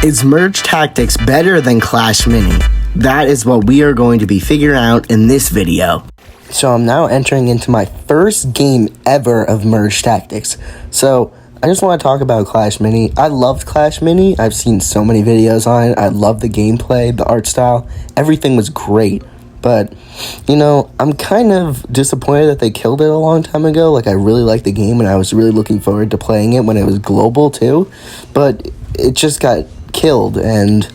Is Merge Tactics better than Clash Mini? That is what we are going to be figuring out in this video. So I'm now entering into my first game ever of Merge Tactics. So I just want to talk about Clash Mini. I loved Clash Mini. I've seen so many videos on it. I love the gameplay, the art style. Everything was great. But, you know, I'm kind of disappointed that they killed it a long time ago. Like, I really liked the game, and I was really looking forward to playing it when it was global, too. But it just got killed and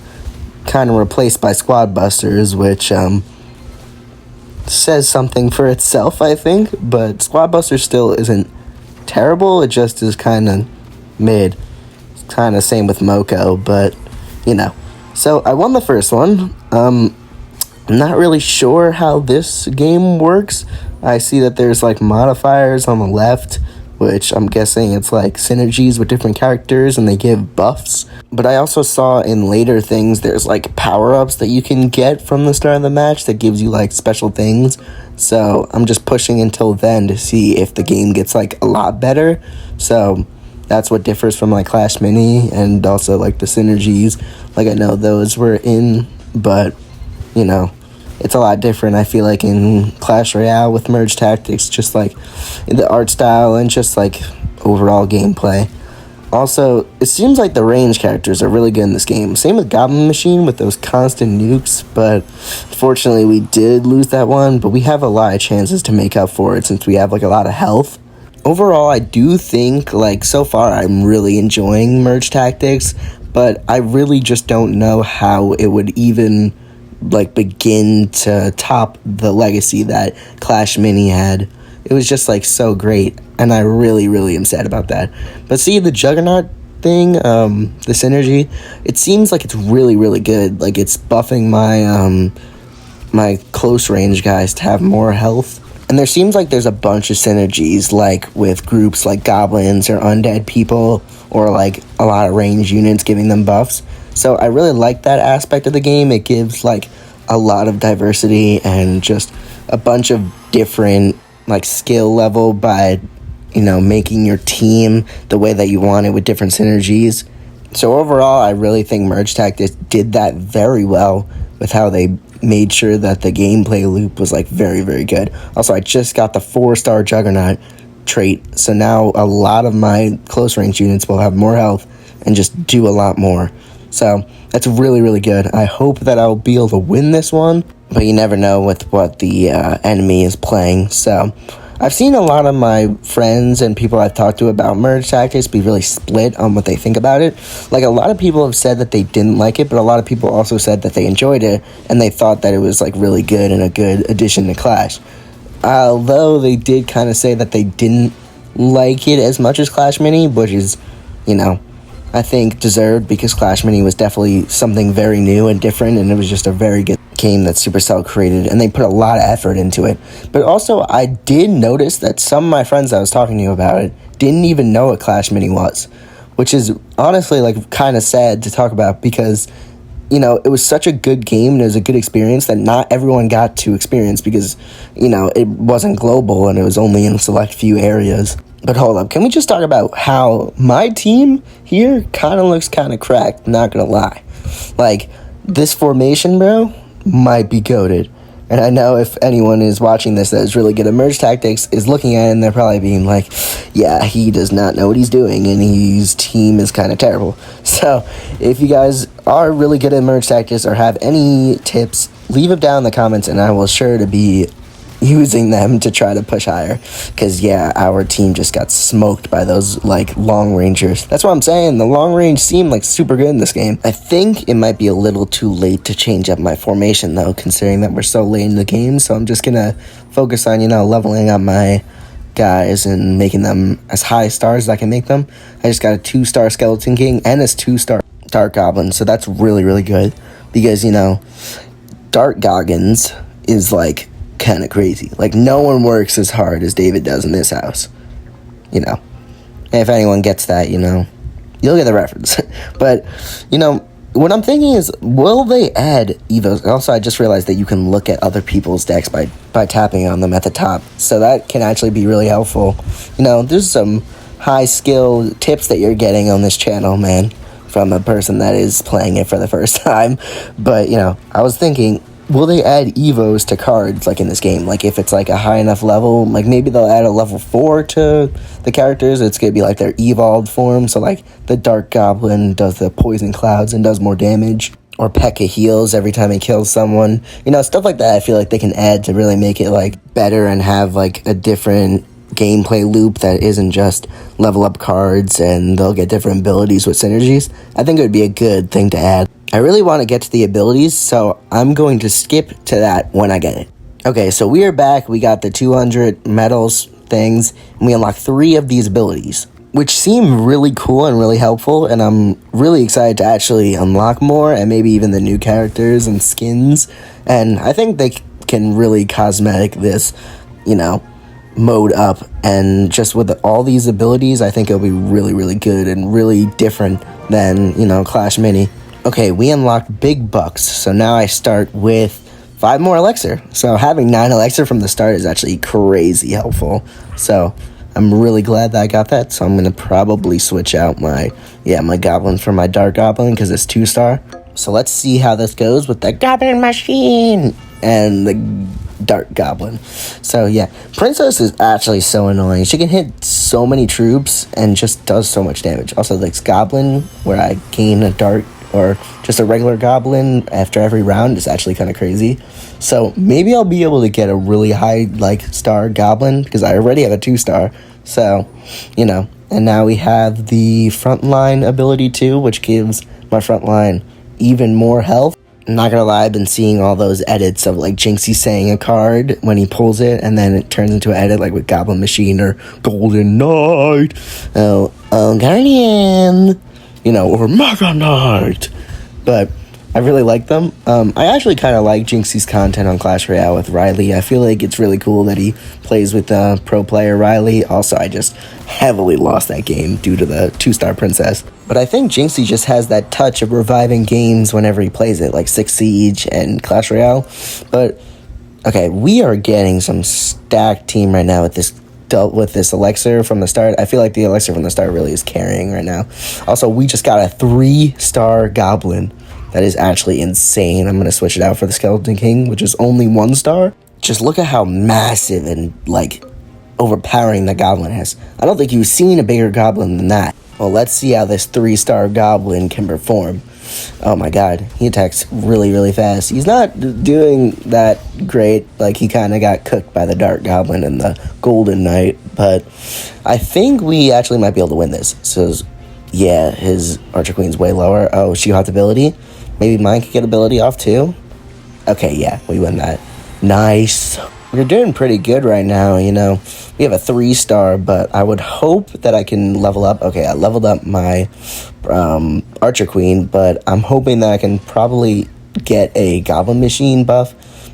kind of replaced by Squad Busters, which says something for itself, I think. But Squad Busters still isn't terrible. It just is kind of mid. Kind of same with Moko, but, you know. So, I won the first one. I'm not really sure how this game works. I see that there's like modifiers on the left, which I'm guessing it's like synergies with different characters and they give buffs. But I also saw in later things there's like power-ups that you can get from the start of the match that gives you like special things. So I'm just pushing until then to see if the game gets like a lot better. So that's what differs from like Clash Mini and also like the synergies. Like I know those were in, but you know, it's a lot different, I feel like, in Clash Royale with Merge Tactics, just like the art style and just like overall gameplay. Also, it seems like the range characters are really good in this game. Same with Goblin Machine with those constant nukes, but unfortunately we did lose that one, but we have a lot of chances to make up for it since we have like a lot of health. Overall, I do think, like, so far I'm really enjoying Merge Tactics, but I really just don't know how it would even like begin to top the legacy that Clash Mini had. It was just like so great, and I really am sad about that. But see, the Juggernaut thing, the synergy, it seems like it's really good. Like it's buffing my my close range guys to have more health. And there seems like there's a bunch of synergies, like with groups like goblins or undead people, or like a lot of range units giving them buffs. So I really like that aspect of the game. It gives like a lot of diversity and just a bunch of different like skill level by, you know, making your team the way that you want it with different synergies. So overall, I really think Merge Tactics did that very well with how they made sure that the gameplay loop was like very good. Also, I just got the 4-star Juggernaut trait, so now a lot of my close range units will have more health and just do a lot more. So that's really good. I hope that I'll be able to win this one, but you never know with what the enemy is playing. So I've seen a lot of my friends and people I've talked to about Merge Tactics be really split on what they think about it. Like a lot of people have said that they didn't like it, but a lot of people also said that they enjoyed it and they thought that it was like really good and a good addition to Clash. Although they did kind of say that they didn't like it as much as Clash Mini, which is, you know, I think deserved, because Clash Mini was definitely something very new and different, and it was just a very good game that Supercell created, and they put a lot of effort into it. But also, I did notice that some of my friends I was talking to about it didn't even know what Clash Mini was, which is honestly like kind of sad to talk about, because, you know, it was such a good game and it was a good experience that not everyone got to experience because, you know, it wasn't global and it was only in a select few areas. But hold up, can we just talk about how my team here kind of looks kind of cracked, not gonna lie. Like, this formation, bro, might be goated. And I know if anyone is watching this that is really good at Merge Tactics is looking at it and they're probably being like, yeah, he does not know what he's doing and his team is kind of terrible. So, if you guys are really good at Merge Tactics or have any tips, leave them down in the comments and I will sure to be using them to try to push higher, because yeah, our team just got smoked by those like long rangers. That's what I'm saying, the long range seemed like super good in this game. I think it might be a little too late to change up my formation though, considering that we're so late in the game. So I'm just gonna focus on, you know, leveling up my guys and making them as high stars as I can make them. I just got a 2-star Skeleton King and a 2-star Dark Goblin, so that's really good, because, you know, Dark Goggins is like kind of crazy. Like, no one works as hard as David does in this house, you know. And if anyone gets that, you know, you'll get the reference. But, you know, what I'm thinking is, will they add Evos? Also, I just realized that you can look at other people's decks by tapping on them at the top, so that can actually be really helpful. You know, there's some high skill tips that you're getting on this channel, man, from a person that is playing it for the first time. But, I was thinking, will they add evos to cards, like, in this game? Like, if it's, like, a high enough level, like, maybe they'll add a level 4 to the characters. It's gonna be, like, their evolved form. So, like, the Dark Goblin does the poison clouds and does more damage. Or P.E.K.K.A heals every time he kills someone. Stuff like that I feel like they can add to really make it, like, better and have, like, a different gameplay loop that isn't just level up cards and they'll get different abilities with synergies. I think it would be a good thing to add. I really want to get to the abilities, so I'm going to skip to that when I get it. Okay, so we are back. We got the 200 medals things, and we unlock 3 of these abilities, which seem really cool and really helpful, and I'm really excited to actually unlock more, and maybe even the new characters and skins, and I think they can really cosmetic this, mode up, and just with all these abilities, I think it'll be really, really good and really different than, Clash Mini. Okay, we unlocked big bucks, so now I start with 5 more elixir. So having 9 elixir from the start is actually crazy helpful. So I'm really glad that I got that, so I'm going to probably switch out my goblin for my dark goblin because it's 2-star. So let's see how this goes with the goblin machine and the dark goblin. So yeah, Princess is actually so annoying. She can hit so many troops and just does so much damage. Also, this goblin where I gain a dark or just a regular goblin after every round is actually kind of crazy. So maybe I'll be able to get a really high star goblin because I already have a 2-star. So, and now we have the frontline ability too, which gives my frontline even more health. I'm not gonna lie, I've been seeing all those edits of Jinxie saying a card when he pulls it, and then it turns into an edit with Goblin Machine or Golden Knight, Guardian, or Mega Knight. But I really like them. I actually kind of like Jinxie's content on Clash Royale with Riley. I feel like it's really cool that he plays with pro player Riley. Also, I just heavily lost that game due to the 2-star princess. But I think Jinxie just has that touch of reviving games whenever he plays it, like 6 Siege and Clash Royale. But, okay, we are getting some stacked team right now with this elixir from the start. I feel like the elixir from the start really is carrying right now. Also, we just got a 3-star goblin. That is actually insane. I'm going to switch it out for the Skeleton King, which is only 1-star. Just look at how massive and, overpowering that goblin is. I don't think you've seen a bigger goblin than that. Well, let's see how this 3-star goblin can perform. Oh my god, he attacks really, really fast. He's not doing that great. He kind of got cooked by the Dark Goblin and the Golden Knight. But I think we actually might be able to win this. So, yeah, his Archer Queen's way lower. Oh, She-Hot's ability? Maybe mine could get ability off too? Okay, yeah, we win that. Nice. We're doing pretty good right now, We have a 3-star, but I would hope that I can level up. Okay, I leveled up my Archer Queen, but I'm hoping that I can probably get a Goblin Machine buff.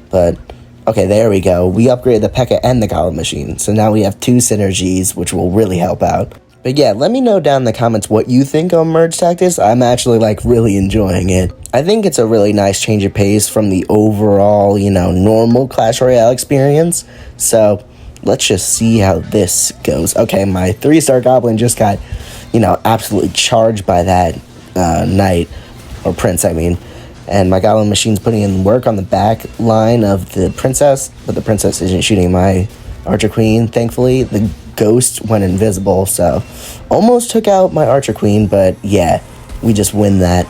But, okay, there we go. We upgraded the P.E.K.K.A and the Goblin Machine, so now we have 2 synergies, which will really help out. But yeah, let me know down in the comments what you think on Merge Tactics. I'm actually, really enjoying it. I think it's a really nice change of pace from the overall, normal Clash Royale experience. So, let's just see how this goes. Okay, my 3-star Goblin just got, absolutely charged by that Knight, or Prince, I mean. And my Goblin Machine's putting in work on the back line of the Princess, but the Princess isn't shooting my Archer Queen, thankfully. The Ghost went invisible, so almost took out my Archer Queen, but yeah, we just win that.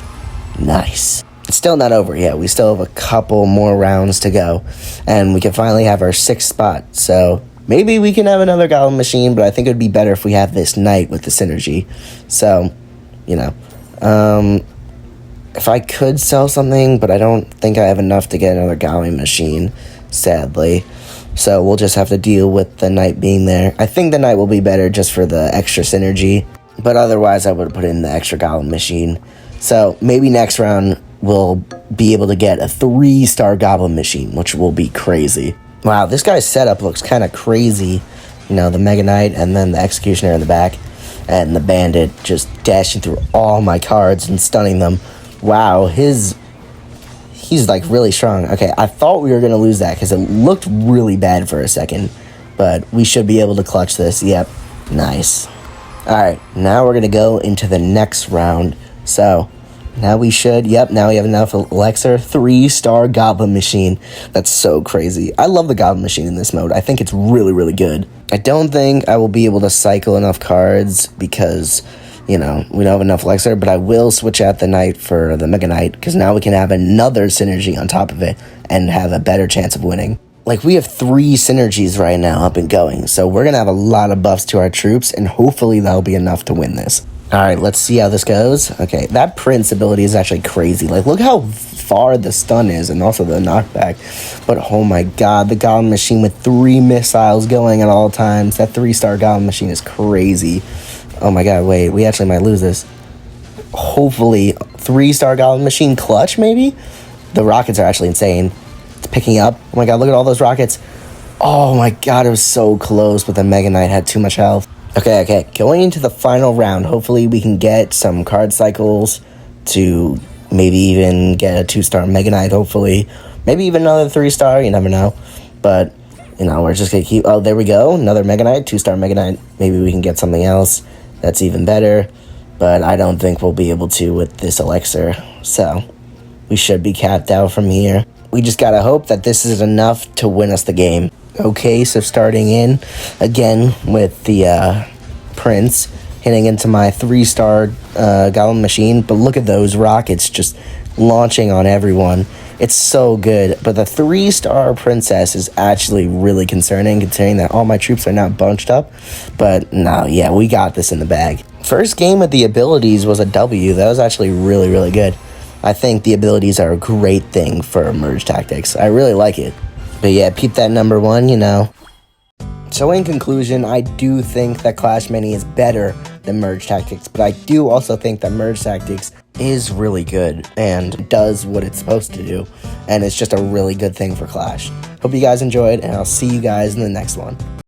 Nice. It's still not over yet. We still have a couple more rounds to go, and we can finally have our 6th spot, so maybe we can have another Goblin Machine, but I think it would be better if we have this Knight with the synergy. So, if I could sell something, but I don't think I have enough to get another Goblin Machine, sadly. So we'll just have to deal with the Knight being there. I think the Knight will be better just for the extra synergy, but otherwise I would have put in the extra Goblin Machine. So maybe next round we'll be able to get a 3-star Goblin Machine, which will be crazy. Wow, this guy's setup looks kind of crazy. The Mega Knight and then the Executioner in the back, and the Bandit just dashing through all my cards and stunning them. Wow, he's really strong. Okay, I thought we were going to lose that because it looked really bad for a second, but we should be able to clutch this. Yep, nice. Alright, now we're going to go into the next round. So now we should, now we have enough elixir. 3-star goblin machine. That's so crazy. I love the goblin machine in this mode. I think it's really, really good. I don't think I will be able to cycle enough cards because, we don't have enough elixir, but I will switch out the knight for the mega knight because now we can have another synergy on top of it and have a better chance of winning. Like, we have 3 synergies right now up and going, so we're going to have a lot of buffs to our troops, and hopefully that'll be enough to win this. Alright, let's see how this goes. Okay, that Prince ability is actually crazy. Like, look how far the stun is, and also the knockback. But, oh my god, the Goblin Machine with 3 missiles going at all times. That 3-star Goblin Machine is crazy. Oh my god, wait, we actually might lose this. Hopefully, 3-star Goblin Machine clutch, maybe? The rockets are actually insane. It's picking up. Oh my god, look at all those rockets. Oh my god, it was so close, but the Mega Knight had too much health. Okay, going into the final round, hopefully we can get some card cycles to maybe even get a 2-star Mega Knight, hopefully. Maybe even another 3-star, you never know. But, we're just going to keep... Oh, there we go, another Mega Knight, 2-star Mega Knight. Maybe we can get something else that's even better. But I don't think we'll be able to with this elixir. So, we should be capped out from here. We just gotta hope that this is enough to win us the game. Okay, so starting in again with the Prince, hitting into my 3-star Goblin Machine. But look at those rockets just launching on everyone. It's so good. But the 3-star Princess is actually really concerning, considering that all my troops are now bunched up. But no, yeah, we got this in the bag. First game with the abilities was a W. That was actually really, really good. I think the abilities are a great thing for merge tactics. I really like it. But yeah, peep that number 1, So in conclusion, I do think that Clash Mini is better than Merge Tactics, but I do also think that Merge Tactics is really good and does what it's supposed to do, and it's just a really good thing for Clash. Hope you guys enjoyed, and I'll see you guys in the next one.